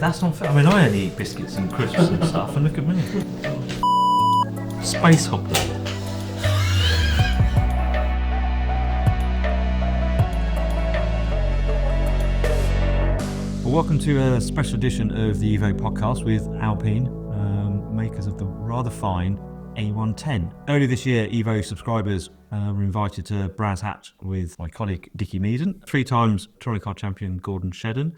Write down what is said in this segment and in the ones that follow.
That's not fair. I mean, I only eat biscuits and crisps and stuff, and look at me. Space hopper. Well, welcome to a special edition of the Evo podcast with Alpine, makers of the rather fine A110. Earlier this year, Evo subscribers were invited to Brands Hatch with my colleague Dickie Meaden, 3 times touring car champion Gordon Shedden,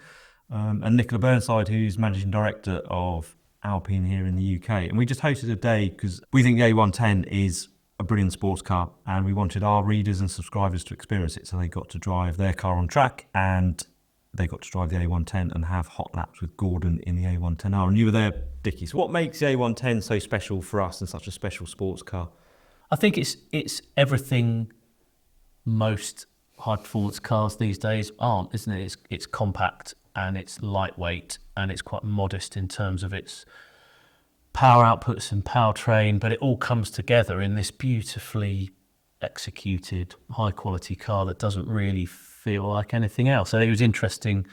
and Nicola Burnside, who's managing director of Alpine here in the UK. And we just hosted a day because we think the A110 is a brilliant sports car, and we wanted our readers and subscribers to experience it. So they got to drive their car on track, and they got to drive the A110 and have hot laps with Gordon in the A110R. And you were there, Dickie. So what makes the A110 so special for us and such a special sports car? I think it's everything most high-performance cars these days aren't, isn't it? It's compact and it's lightweight and it's quite modest in terms of its power outputs and powertrain, but it all comes together in this beautifully executed, high-quality car that doesn't really feel like anything else. So it was interesting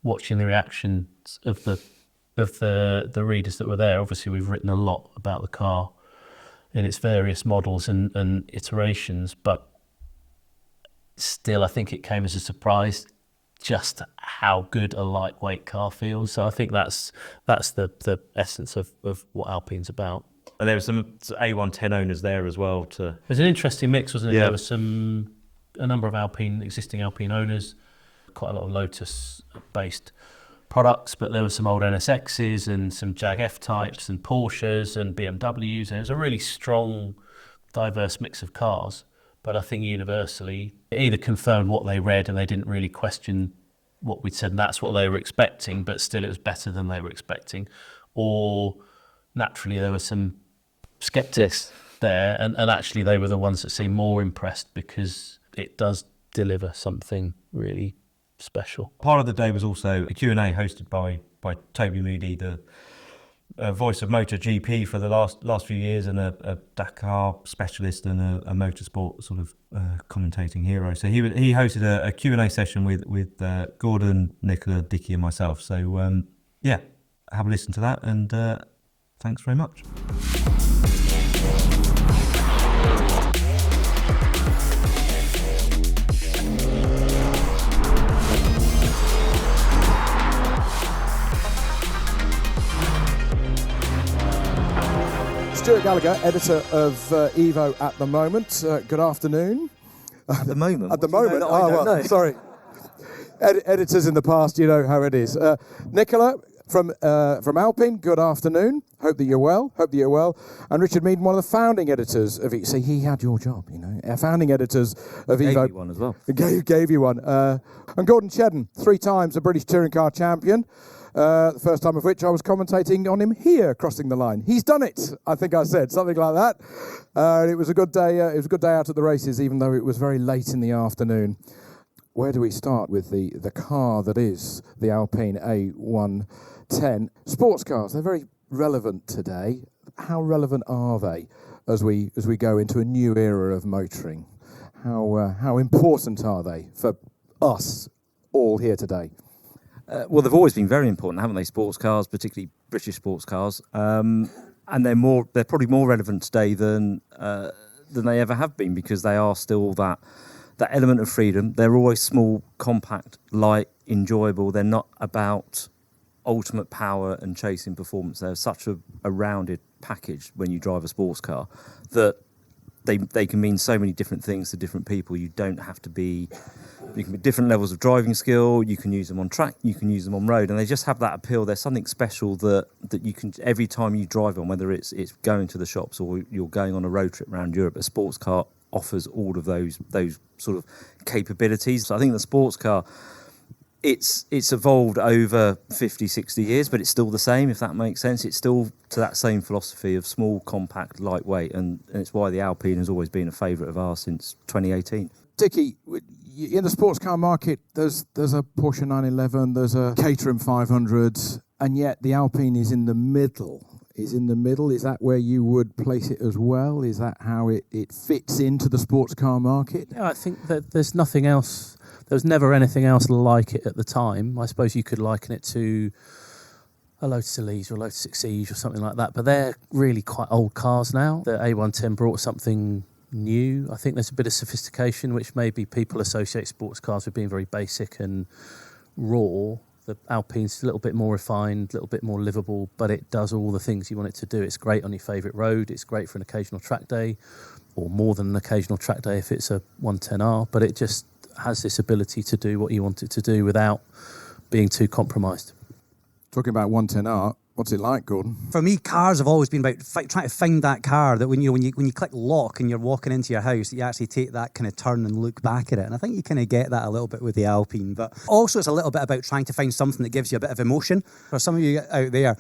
watching the reactions of the readers that were there. Obviously, we've written a lot about the car in its various models and iterations, but still, I think it came as a surprise just how good a lightweight car feels. So I think that's the essence of what Alpine's about. And there were some A110 owners there as well. It was an interesting mix, wasn't it? Yeah. There was a number of existing Alpine owners, quite a lot of Lotus-based products, but there were some old NSXs and some Jag F-types and Porsches and BMWs, and it was a really strong, diverse mix of cars. But I think universally, it either confirmed what they read and they didn't really question what we'd said, and that's what they were expecting, but still it was better than they were expecting. Or naturally, there were some skeptics there, and actually they were the ones that seemed more impressed because it does deliver something really special. Part of the day was also a Q&A hosted by Toby Moody, the voice of MotoGP for the last few years, and a Dakar specialist and a motorsport sort of commentating hero. So he hosted a Q&A session with Gordon, Nicola, Dickie and myself. So have a listen to that, and thanks very much. Stuart Gallagher, editor of Evo at the moment. Good afternoon. At the moment? At the moment? No. Sorry. Editors in the past, you know how it is. Nicola from Alpine, good afternoon. Hope that you're well. And Richard Meaden, one of the founding editors of Evo. See, he had your job, you know. Founding editors of Evo. Gave you one as well. Gave you one. And Gordon Shedden, 3 times a British touring car champion. The first time of which I was commentating on him here crossing the line. He's done it, I think I said, something like that. It was a good day. It was a good day out at the races, even though it was very late in the afternoon. Where do we start with the car that is the Alpine A110? Sports cars, they're very relevant today. How relevant are they as we go into a new era of motoring? How important are they for us all here today? Well, they've always been very important, haven't they? Sports cars, particularly British sports cars, and they're probably more relevant today than they ever have been, because they are still that element of freedom. They're always small, compact, light, enjoyable. They're not about ultimate power and chasing performance. They're such a rounded package when you drive a sports car that they can mean so many different things to different people. You can be different levels of driving skill. You can use them on track, you can use them on road, and they just have that appeal. There's something special that you can, every time you drive on, whether it's going to the shops or you're going on a road trip around Europe, a sports car offers all of those sort of capabilities. So I think the sports car, it's evolved over 50, 60 years, but it's still the same, if that makes sense. It's still to that same philosophy of small, compact, lightweight, and it's why the Alpine has always been a favourite of ours since 2018. Dickie, in the sports car market, there's a Porsche 911, there's a Caterham 500, and yet the Alpine is in the middle. Is that where you would place it as well? Is that how it fits into the sports car market? Yeah, I think that there's nothing else. There was never anything else like it at the time. I suppose you could liken it to a Lotus Elise or a Lotus Exige or something like that, but they're really quite old cars now. The A110 brought something new. I think there's a bit of sophistication, which maybe people associate sports cars with being very basic and raw. The Alpine's a little bit more refined, a little bit more livable, but it does all the things you want it to do. It's great on your favourite road, it's great for an occasional track day, or more than an occasional track day if it's a 110R, but it just has this ability to do what you want it to do without being too compromised. Talking about 110R, what's it like, Gordon? For me, cars have always been about trying to find that car that when you click lock and you're walking into your house, that you actually take that kind of turn and look back at it. And I think you kind of get that a little bit with the Alpine. But also it's a little bit about trying to find something that gives you a bit of emotion. For some of you out there,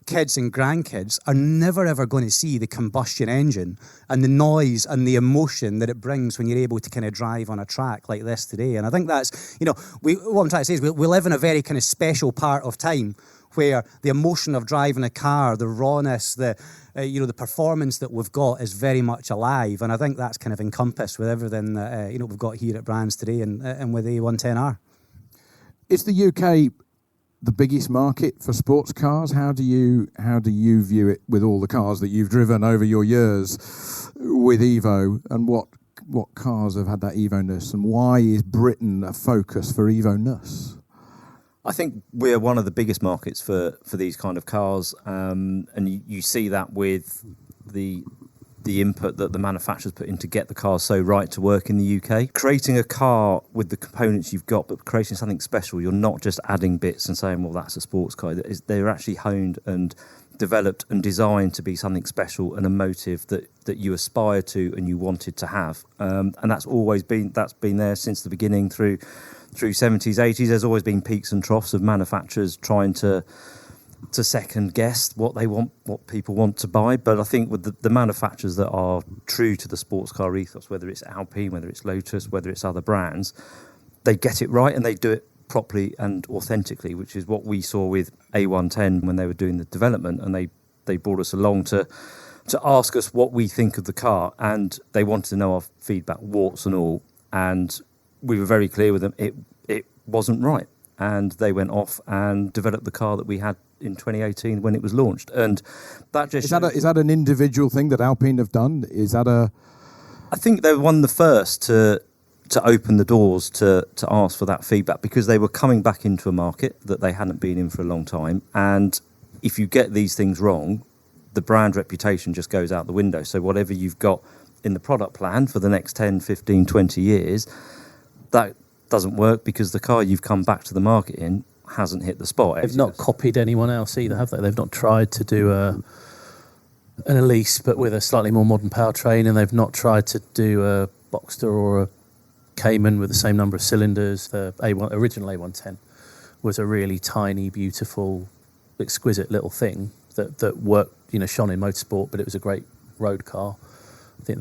kids and grandkids are never ever going to see the combustion engine and the noise and the emotion that it brings when you're able to kind of drive on a track like this today. And I think that's, what I'm trying to say is we live in a very kind of special part of time where the emotion of driving a car, the rawness, the performance that we've got is very much alive, and I think that's kind of encompassed with everything that we've got here at Brands today, and with the 110R. Is the UK the biggest market for sports cars? How do you view it with all the cars that you've driven over your years with Evo, and what cars have had that Evo-ness, and why is Britain a focus for Evo-ness? I think we're one of the biggest markets for these kind of cars, and you see that with the input that the manufacturers put in to get the cars so right to work in the UK. Creating a car with the components you've got, but creating something special, you're not just adding bits and saying, well, that's a sports car. They're actually honed and developed and designed to be something special and emotive that you aspire to and you wanted to have. And that's been there since the beginning through 70s, 80s. There's always been peaks and troughs of manufacturers trying to second guess what they want, what people want to buy. But I think with the manufacturers that are true to the sports car ethos, whether it's Alpine, whether it's Lotus, whether it's other brands, they get it right and they do it properly and authentically, which is what we saw with A110 when they were doing the development, and they brought us along to ask us what we think of the car, and they wanted to know our feedback, warts and all, and we were very clear with them it wasn't right, and they went off and developed the car that we had in 2018 when it was launched. And that just is that an individual thing that Alpine have done? I think they were one of the first to open the doors to ask for that feedback, because they were coming back into a market that they hadn't been in for a long time, and if you get these things wrong, the brand reputation just goes out the window. So whatever you've got in the product plan for the next 10, 15, 20 years, that doesn't work because the car you've come back to the market in hasn't hit the spot. They've not copied anyone else either, have they? They've not tried to do an Elise but with a slightly more modern powertrain, and they've not tried to do a Boxster or a Cayman with the same number of cylinders. The original A110 was a really tiny, beautiful, exquisite little thing that worked, shone in motorsport, but it was a great road car. I think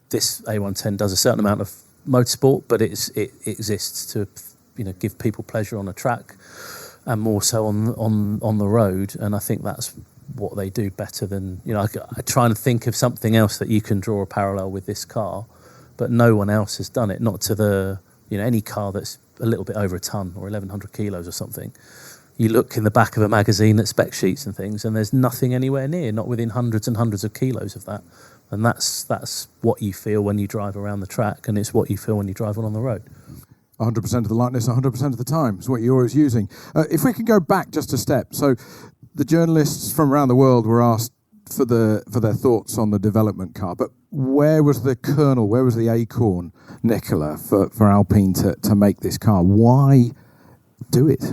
this A110 does a certain amount of motorsport, but it exists to give people pleasure on a track, and more so on the road. And I think that's what they do better than I try and think of something else that you can draw a parallel with this car, but no one else has done it. Not to the any car that's a little bit over a ton or 1,100 kilos or something. You look in the back of a magazine at spec sheets and things, and there's nothing anywhere near, not within hundreds and hundreds of kilos of that. And that's what you feel when you drive around the track, and it's what you feel when you drive on the road. 100% of the lightness, 100% of the time is what you're always using. If we can go back just a step, so the journalists from around the world were asked for their thoughts on the development car, but where was the kernel, where was the acorn, Nicola, for Alpine to make this car? Why do it?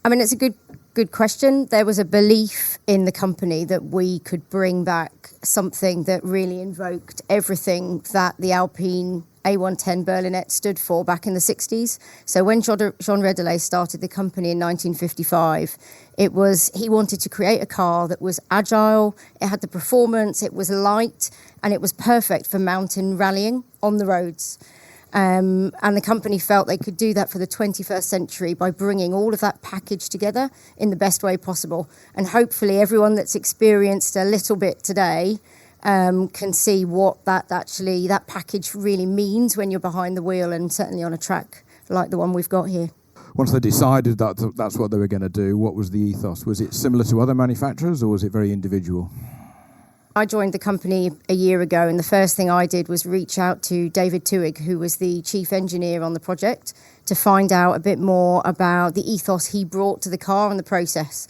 I mean, it's a good question. There was a belief in the company that we could bring back something that really invoked everything that the Alpine A110 Berlinette stood for back in the 60s. So when Jean Redelet started the company in 1955, he wanted to create a car that was agile, it had the performance, it was light, and it was perfect for mountain rallying on the roads. And the company felt they could do that for the 21st century by bringing all of that package together in the best way possible. And hopefully everyone that's experienced a little bit today can see what that package really means when you're behind the wheel, and certainly on a track like the one we've got here. once they decided that that's what they were going to do, what was the ethos? Was it similar to other manufacturers, or was it very individual? I joined the company a year ago, and the first thing I did was reach out to David Tuig, who was the chief engineer on the project, to find out a bit more about the ethos he brought to the car and the process.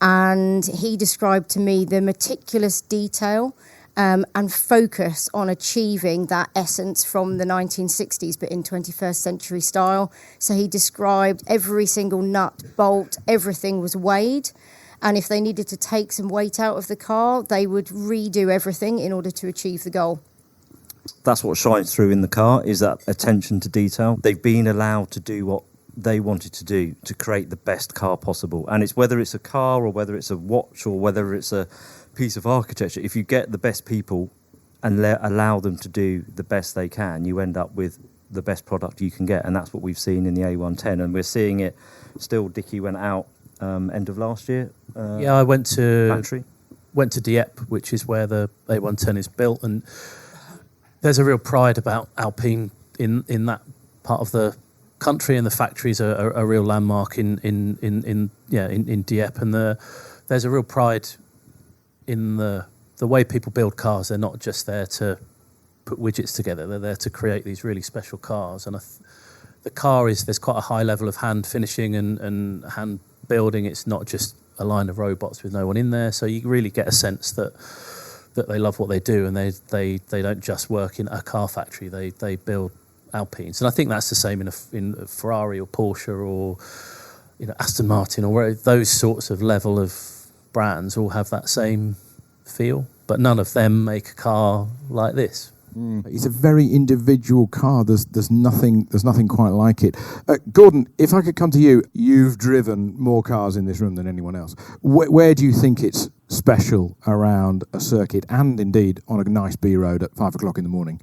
And he described to me the meticulous detail and focus on achieving that essence from the 1960s, but in 21st century style. So he described every single nut, bolt, everything was weighed. And if they needed to take some weight out of the car, they would redo everything in order to achieve the goal. That's what shines through in the car, is that attention to detail. They've been allowed to do what they wanted to do to create the best car possible. And it's whether it's a car or whether it's a watch or whether it's a piece of architecture, if you get the best people and allow them to do the best they can, you end up with the best product you can get. And that's what we've seen in the A110. And we're seeing it still. Dickie went out end of last year. I went to factory. Went to Dieppe, which is where the A110 is built, and there's a real pride about Alpine in that part of the country, and the factories are a real landmark in Dieppe, and there's a real pride in the way people build cars. They're not just there to put widgets together; they're there to create these really special cars. And the car there's quite a high level of hand finishing and hand building. It's not just a line of robots with no one in there. So you really get a sense that they love what they do, and they don't just work in a car factory. They build Alpines, and I think that's the same in a Ferrari or Porsche or Aston Martin or those sorts of level of brands all have that same feel, but none of them make a car like this. It's a very individual car. There's nothing quite like it. Gordon, if I could come to you, you've driven more cars in this room than anyone else. Where do you think it's special around a circuit and indeed on a nice B road at 5 o'clock in the morning?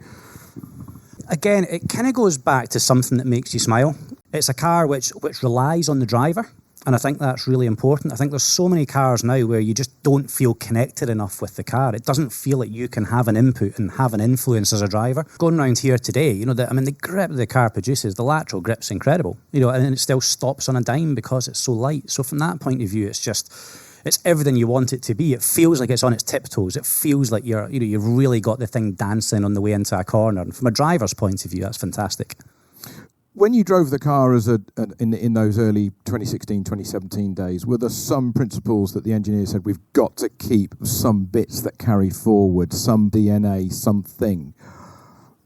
Again, it kind of goes back to something that makes you smile. It's a car which relies on the driver. And I think that's really important. I think there's so many cars now where you just don't feel connected enough with the car. It doesn't feel like you can have an input and have an influence as a driver. Going around here today, the grip the car produces, the lateral grip's incredible. And it still stops on a dime because it's so light. So from that point of view, it's everything you want it to be. It feels like it's on its tiptoes. It feels like you've really got the thing dancing on the way into a corner. And from a driver's point of view, that's fantastic. When you drove the car in those early 2016, 2017 days, were there some principles that the engineer said we've got to keep, some bits that carry forward, some DNA, something?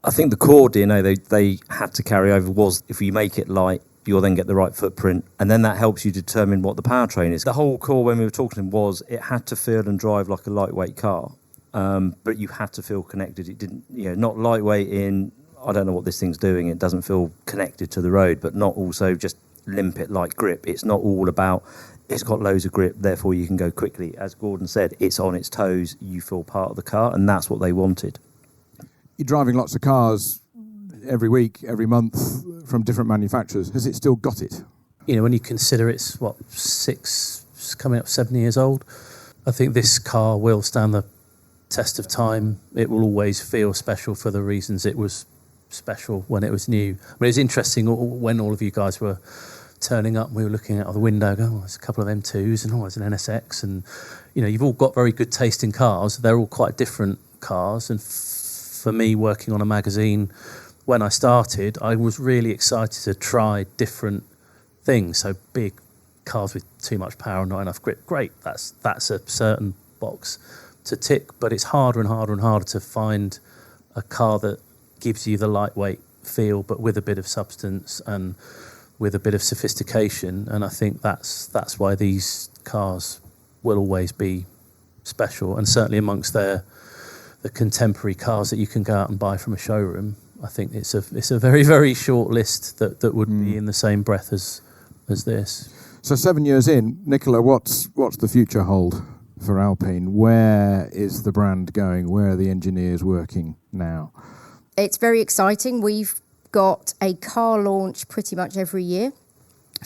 I think the core DNA they had to carry over was, if you make it light, you'll then get the right footprint, and then that helps you determine what the powertrain is. The whole core, when we were talking, was it had to feel and drive like a lightweight car, but you had to feel connected. It didn't, not lightweight in, I don't know what this thing's doing, it doesn't feel connected to the road, but not also just limpet like grip. It's not all about, it's got loads of grip, therefore you can go quickly. As Gordon said, it's on its toes, you feel part of the car, and that's what they wanted. You're driving lots of cars every week, every month from different manufacturers. Has it still got it? When you consider it's, coming up 7 years old, I think this car will stand the test of time. It will always feel special for the reasons it was special when it was new. It was interesting when all of you guys were turning up, we were looking out of the window going, there's a couple of M2s and there's an NSX, and you've all got very good taste in cars. They're all quite different cars, and for me, working on a magazine when I started, I was really excited to try different things. So big cars with too much power and not enough grip, great, that's a certain box to tick, but it's harder and harder and harder to find a car that gives you the lightweight feel, but with a bit of substance and with a bit of sophistication. And I think that's why these cars will always be special. And certainly amongst the contemporary cars that you can go out and buy from a showroom, I think it's a very, very short list that would be in the same breath as this. So 7 years in, Nicola, what's the future hold for Alpine? Where is the brand going? Where are the engineers working now? It's very exciting. We've got a car launch pretty much every year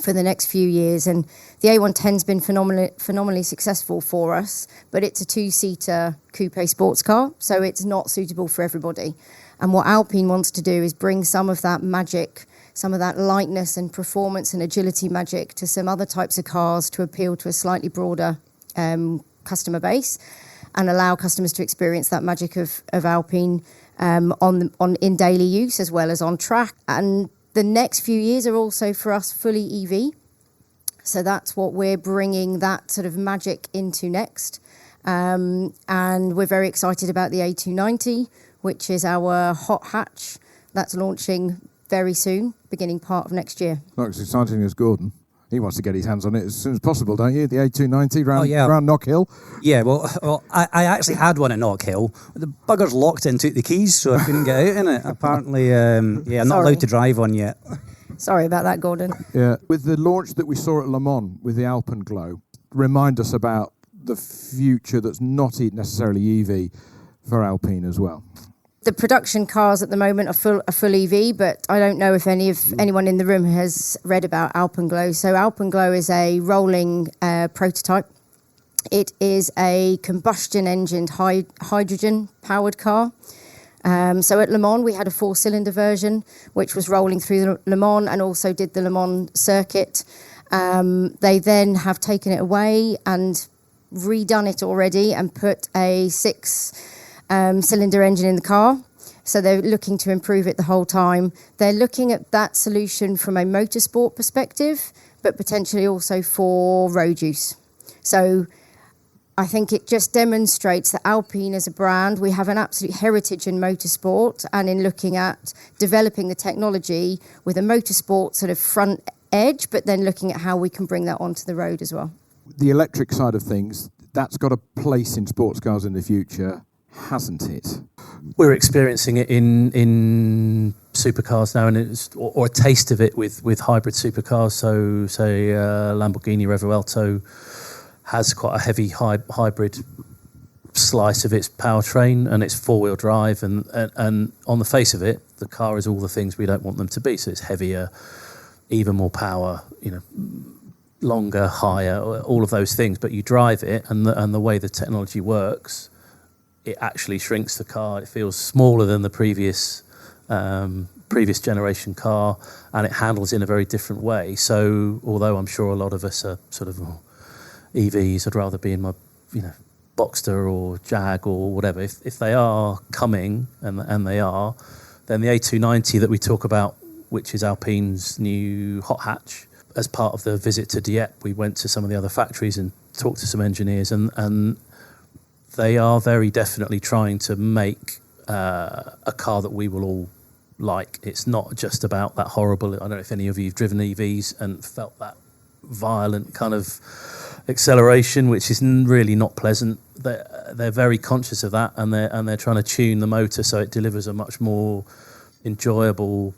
for the next few years, and the A110's been phenomenally successful for us, but it's a two-seater coupe sports car, so it's not suitable for everybody. And what Alpine wants to do is bring some of that magic, some of that lightness and performance and agility magic to some other types of cars to appeal to a slightly broader customer base and allow customers to experience that magic of Alpine in daily use as well as on track. And the next few years are also for us fully EV. So that's what we're bringing that sort of magic into next. And we're very excited about the A290, which is our hot hatch. That's launching very soon, beginning part of next year. Not as exciting as Gordon. He wants to get his hands on it as soon as possible, don't you? The A290 round Knock Hill. Yeah, well, I actually had one at Knock Hill. The bugger's locked in, took the keys, so I couldn't get out in it. Apparently, I'm not allowed to drive one yet. Sorry about that, Gordon. Yeah, with the launch that we saw at Le Mans with the Alpine Glow, remind us about the future that's not necessarily EV for Alpine as well. The production cars at the moment are full EV, but I don't know if anyone in the room has read about Alpine Glow. So Alpine Glow is a rolling prototype. It is a combustion engined hydrogen powered car. So at Le Mans we had a 4-cylinder version which was rolling through Le Mans and also did the Le Mans circuit. They then have taken it away and redone it already and put a 6-cylinder engine in the car. So they're looking to improve it the whole time. They're looking at that solution from a motorsport perspective, but potentially also for road use. So I think it just demonstrates that Alpine as a brand, we have an absolute heritage in motorsport and in looking at developing the technology with a motorsport sort of front edge, but then looking at how we can bring that onto the road as well. The electric side of things, that's got a place in sports cars in the future, hasn't it? We're experiencing it in supercars now, and or a taste of it with hybrid supercars. So, say Lamborghini Revuelto has quite a heavy hybrid slice of its powertrain, and it's 4-wheel drive, and on the face of it, the car is all the things we don't want them to be. So it's heavier, even more power, longer, higher, all of those things. But you drive it, and the way the technology works, it actually shrinks the car. It feels smaller than the previous generation car, and it handles in a very different way. So although I'm sure a lot of us are sort of EVs, I'd rather be in my Boxster or Jag or whatever. If they are coming, and they are, then the A290 that we talk about, which is Alpine's new hot hatch, as part of the visit to Dieppe, we went to some of the other factories and talked to some engineers, and they are very definitely trying to make a car that we will all like. It's not just about that horrible, I don't know if any of you have driven EVs and felt that violent kind of acceleration, which is really not pleasant. They're very conscious of that, and they're trying to tune the motor so it delivers a much more enjoyable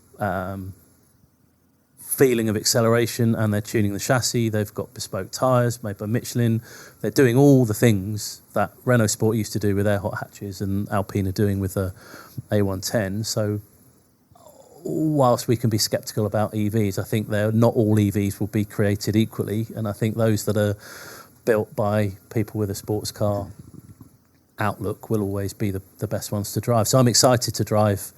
feeling of acceleration, and they're tuning the chassis. They've got bespoke tyres made by Michelin. They're doing all the things that Renault Sport used to do with their hot hatches and Alpine are doing with the A110. So whilst we can be sceptical about EVs, I think not all EVs will be created equally, and I think those that are built by people with a sports car outlook will always be the best ones to drive. So I'm excited to drive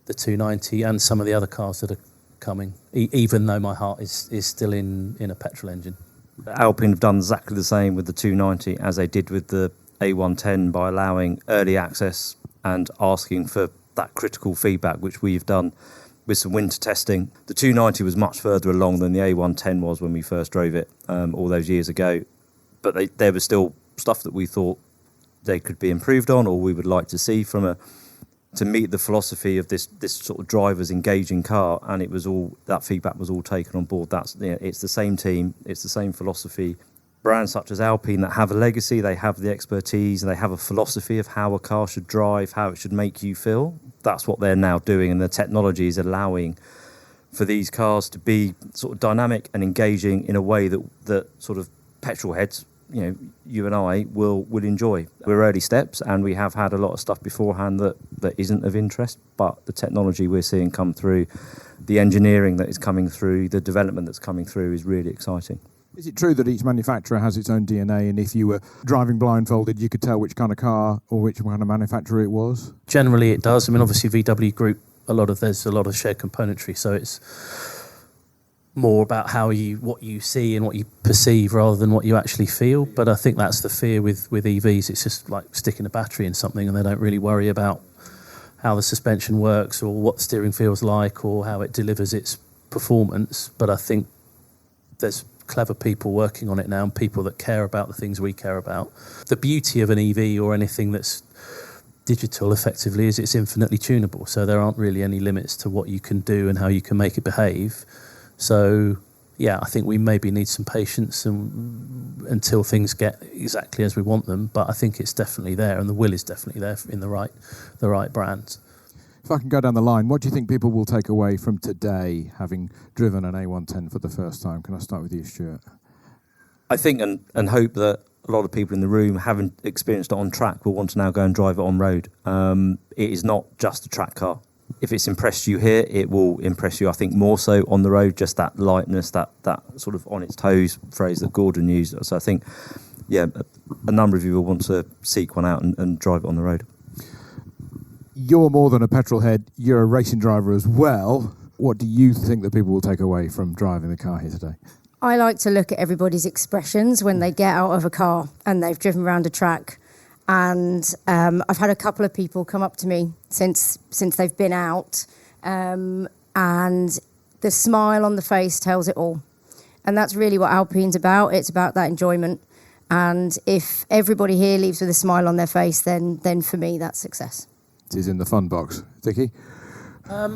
the 290 and some of the other cars that are coming, even though my heart is still in a petrol engine. Alpine have done exactly the same with the 290 as they did with the A110 by allowing early access and asking for that critical feedback, which we've done with some winter testing. The 290 was much further along than the A110 was when we first drove it all those years ago, but there was still stuff that we thought they could be improved on, or we would like to see to meet the philosophy of this sort of driver's engaging car, and that feedback was all taken on board. It's the same team, it's the same philosophy. Brands such as Alpine that have a legacy, they have the expertise, and they have a philosophy of how a car should drive, how it should make you feel. That's what they're now doing, and the technology is allowing for these cars to be sort of dynamic and engaging in a way that sort of petrol heads, you and I will enjoy. We're early steps, and we have had a lot of stuff beforehand that isn't of interest, but the technology we're seeing come through, the engineering that is coming through, the development that's coming through is really exciting. Is it true that each manufacturer has its own DNA, and if you were driving blindfolded, you could tell which kind of car or which kind of manufacturer it was? Generally it does. I mean, obviously VW Group there's a lot of shared componentry, so it's more about what you see and what you perceive rather than what you actually feel. But I think that's the fear with EVs. It's just like sticking a battery in something, and they don't really worry about how the suspension works or what the steering feels like or how it delivers its performance. But I think there's clever people working on it now, and people that care about the things we care about. The beauty of an EV or anything that's digital effectively is it's infinitely tunable, so there aren't really any limits to what you can do and how you can make it behave. So yeah, I think we maybe need some patience until things get exactly as we want them, but I think it's definitely there, and the will is definitely there in the right brands. If I can go down the line, what do you think people will take away from today, having driven an A110 for the first time? Can I start with you, Stuart? I think and hope that a lot of people in the room, having experienced it on track, will want to now go and drive it on road. It is not just a track car. If it's impressed you here, it will impress you, I think, more so on the road, just that lightness, that sort of on its toes phrase that Gordon used. So I think, yeah, a number of you will want to seek one out and drive it on the road. You're more than a petrol head, you're a racing driver as well. What do you think that people will take away from driving the car here today? I like to look at everybody's expressions when they get out of a car and they've driven around a track. And I've had a couple of people come up to me since they've been out, and the smile on the face tells it all. And that's really what Alpine's about. It's about that enjoyment. And if everybody here leaves with a smile on their face, then for me, that's success. It is in the fun box. Dickie? I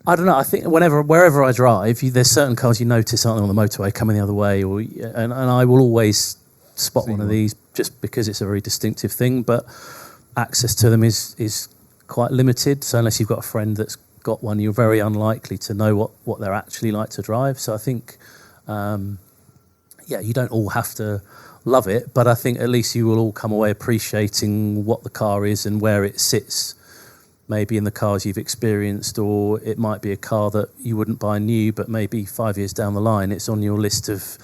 don't know. I think wherever I drive, there's certain cars you notice, aren't there, on the motorway coming the other way, and I will always spot one of these just because it's a very distinctive thing. But access to them is quite limited. So unless you've got a friend that's got one, you're very unlikely to know what they're actually like to drive. So I think, you don't all have to love it, but I think at least you will all come away appreciating what the car is and where it sits, maybe in the cars you've experienced, or it might be a car that you wouldn't buy new, but maybe 5 years down the line it's on your list of,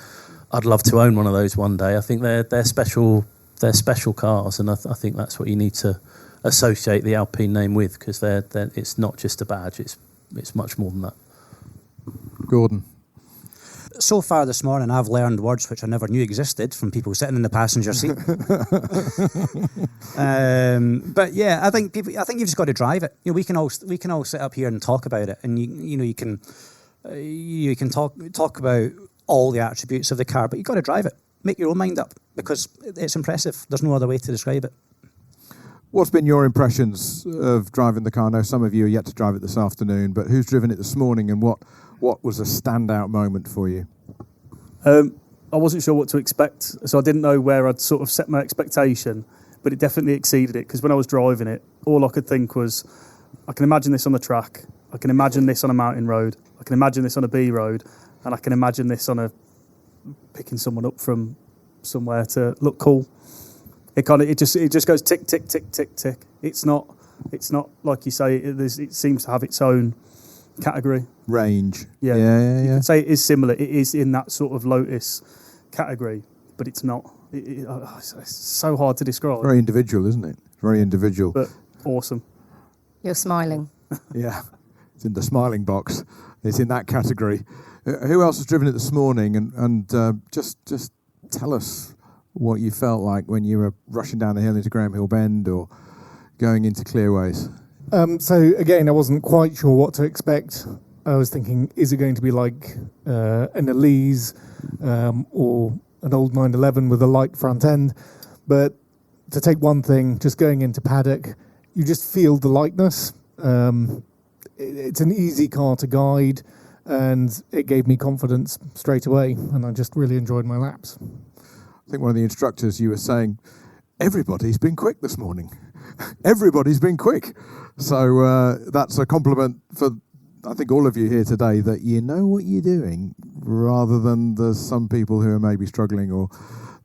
I'd love to own one of those one day. I think they're special cars, and I think that's what you need to associate the Alpine name with, because it's not just a badge, it's much more than that. Gordon? So far this morning, I've learned words which I never knew existed from people sitting in the passenger seat. But yeah, I think you've just got to drive it. We can all sit up here and talk about it, and you can talk about all the attributes of the car, but you've got to drive it. Make your own mind up, because it's impressive. There's no other way to describe it. What's been your impressions of driving the car? I know some of you are yet to drive it this afternoon, but who's driven it this morning, and what was a standout moment for you? I wasn't sure what to expect, so I didn't know where I'd sort of set my expectation, but it definitely exceeded it, because when I was driving it, all I could think was, I can imagine this on the track, I can imagine this on a mountain road, I can imagine this on a B road, and I can imagine this on picking someone up from somewhere to look cool. It just goes tick, tick, tick, tick, tick. It's not like you say, it seems to have its own category. Range. Yeah. You can say it is similar. It is in that sort of Lotus category, but it's not. It's so hard to describe. Very individual, isn't it? Very individual. But awesome. You're smiling. Yeah. It's in the smiling box. It's in that category. Who else has driven it this morning? And just tell us what you felt like when you were rushing down the hill into Graham Hill Bend or going into Clearways. So again, I wasn't quite sure what to expect. I was thinking, is it going to be like an Elise or an old 911 with a light front end? But to take one thing, just going into paddock, you just feel the lightness. It's an easy car to guide, and it gave me confidence straight away, and I just really enjoyed my laps. I think one of the instructors, you were saying, everybody's been quick this morning. Everybody's been quick. So that's a compliment for, I think, all of you here today, that you know what you're doing, rather than there's some people who are maybe struggling or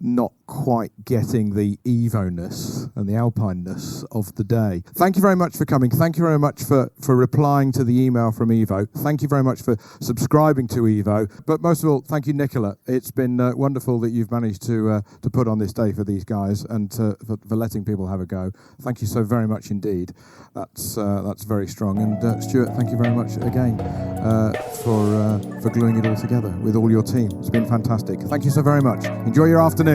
not quite getting the Evo-ness and the Alpine-ness of the day. Thank you very much for coming. Thank you very much for replying to the email from Evo. Thank you very much for subscribing to Evo. But most of all, thank you, Nicola. It's been wonderful that you've managed to put on this day for these guys and for letting people have a go. Thank you so very much indeed. That's very strong. And Stuart, thank you very much again for gluing it all together with all your team. It's been fantastic. Thank you so very much. Enjoy your afternoon.